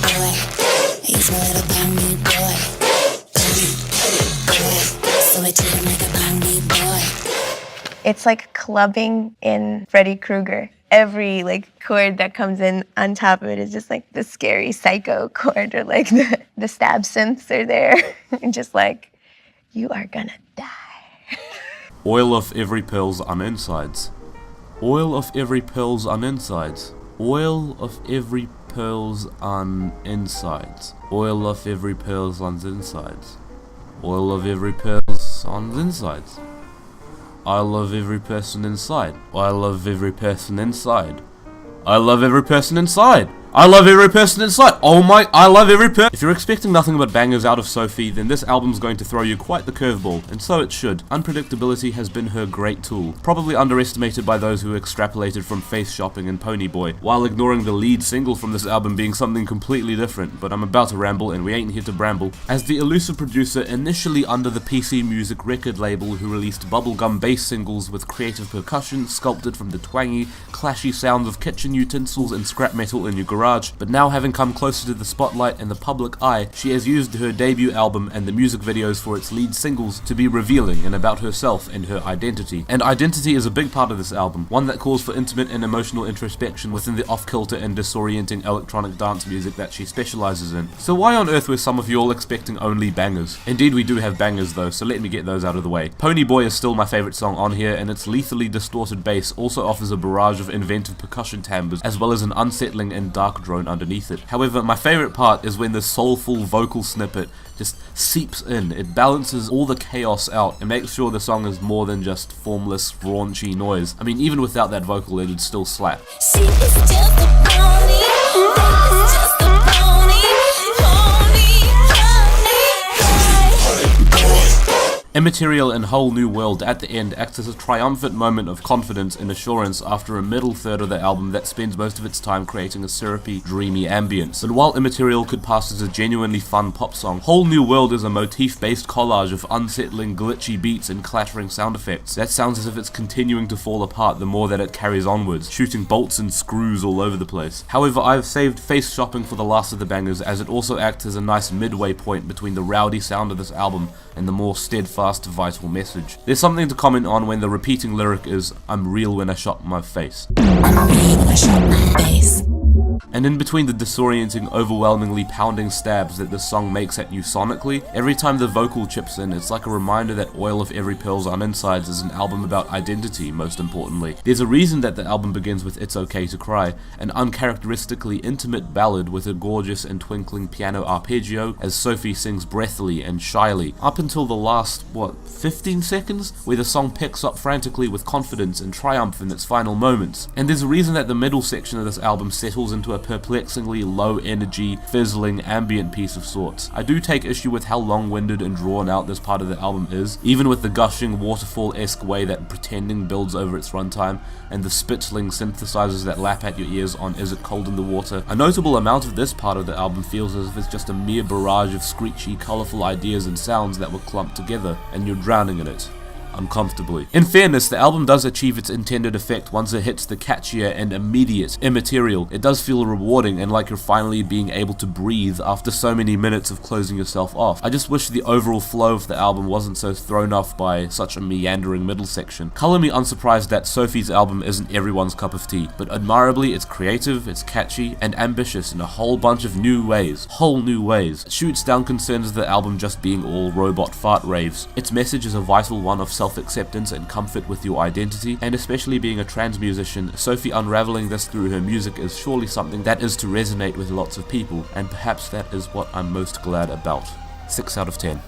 boy. He's a little bongy boy. So I treat him like a bongy boy. It's like clubbing in Freddy Krueger. Every chord that comes in on top of it is just like the scary psycho chord, or like the stab synths are there. And just like, you are gonna die. Oil of every pearl's on insides. Oil of every pearl's on insides. Oil of every pearl's on insides. Oil of every pearl's on insides. Oil of every pearl's on insides. I love every person inside. I love every person inside. I love every person inside. I love every person inside. Oh my, I love every person. If you're expecting nothing but bangers out of Sophie, then this album's going to throw you quite the curveball, and so it should. Unpredictability has been her great tool, probably underestimated by those who extrapolated from Faceshopping and Ponyboy, while ignoring the lead single from this album being something completely different, but I'm about to ramble and we ain't here to bramble. As the elusive producer initially under the PC Music record label who released Bubblegum bass singles with creative percussion sculpted from the twangy, clashy sounds of kitchen utensils and scrap metal in your garage, but now having come closer to the spotlight and the public eye, she has used her debut album and the music videos for its lead singles to be revealing and about herself and her identity. And identity is a big part of this album, one that calls for intimate and emotional introspection within the off-kilter and disorienting electronic dance music that she specializes in. So why on earth were some of you all expecting only bangers? Indeed we do have bangers though, so let me get those out of the way. Ponyboy is still my favorite song on here, and its lethally distorted bass also offers a barrage of inventive percussion timbres as well as an unsettling and dark drone underneath it. However, my favorite part is when the soulful vocal snippet just seeps in. It balances all the chaos out and makes sure the song is more than just formless, raunchy noise. I mean, even without that vocal, it'd still slap. She is just a pony. That's just a pony. Immaterial and Whole New World at the end acts as a triumphant moment of confidence and assurance after a middle third of the album that spends most of its time creating a syrupy, dreamy ambience. And while Immaterial could pass as a genuinely fun pop song, Whole New World is a motif-based collage of unsettling, glitchy beats and clattering sound effects that sounds as if it's continuing to fall apart the more that it carries onwards, shooting bolts and screws all over the place. However, I've saved Faceshopping for the last of the bangers, as it also acts as a nice midway point between the rowdy sound of this album and the more steadfast, vital message. There's something to comment on when the repeating lyric is, "I'm real when I shop my face." I'm real when I shop my face. And in between the disorienting, overwhelmingly pounding stabs that this song makes at you sonically, every time the vocal chips in, it's like a reminder that Oil of Every Pearl's on Insides is an album about identity, most importantly. There's a reason that the album begins with It's Okay to Cry, an uncharacteristically intimate ballad with a gorgeous and twinkling piano arpeggio as Sophie sings breathily and shyly, up until the last, 15 seconds? Where the song picks up frantically with confidence and triumph in its final moments. And there's a reason that the middle section of this album settles into a perplexingly low energy, fizzling, ambient piece of sorts. I do take issue with how long-winded and drawn out this part of the album is, even with the gushing waterfall-esque way that Pretending builds over its runtime, and the spitling synthesizers that lap at your ears on Is It Cold in the Water. A notable amount of this part of the album feels as if it's just a mere barrage of screechy, colourful ideas and sounds that were clumped together, and you're drowning in it. Uncomfortably. In fairness, the album does achieve its intended effect once it hits the catchier and immediate Immaterial. It does feel rewarding and like you're finally being able to breathe after so many minutes of closing yourself off. I just wish the overall flow of the album wasn't so thrown off by such a meandering middle section. Color me unsurprised that Sophie's album isn't everyone's cup of tea, but admirably it's creative, it's catchy, and ambitious in a whole bunch of new ways. Whole new ways. It shoots down concerns of the album just being all robot fart raves. Its message is a vital one of self-acceptance and comfort with your identity, and especially being a trans musician, Sophie unraveling this through her music is surely something that is to resonate with lots of people, and perhaps that is what I'm most glad about. 6 out of 10.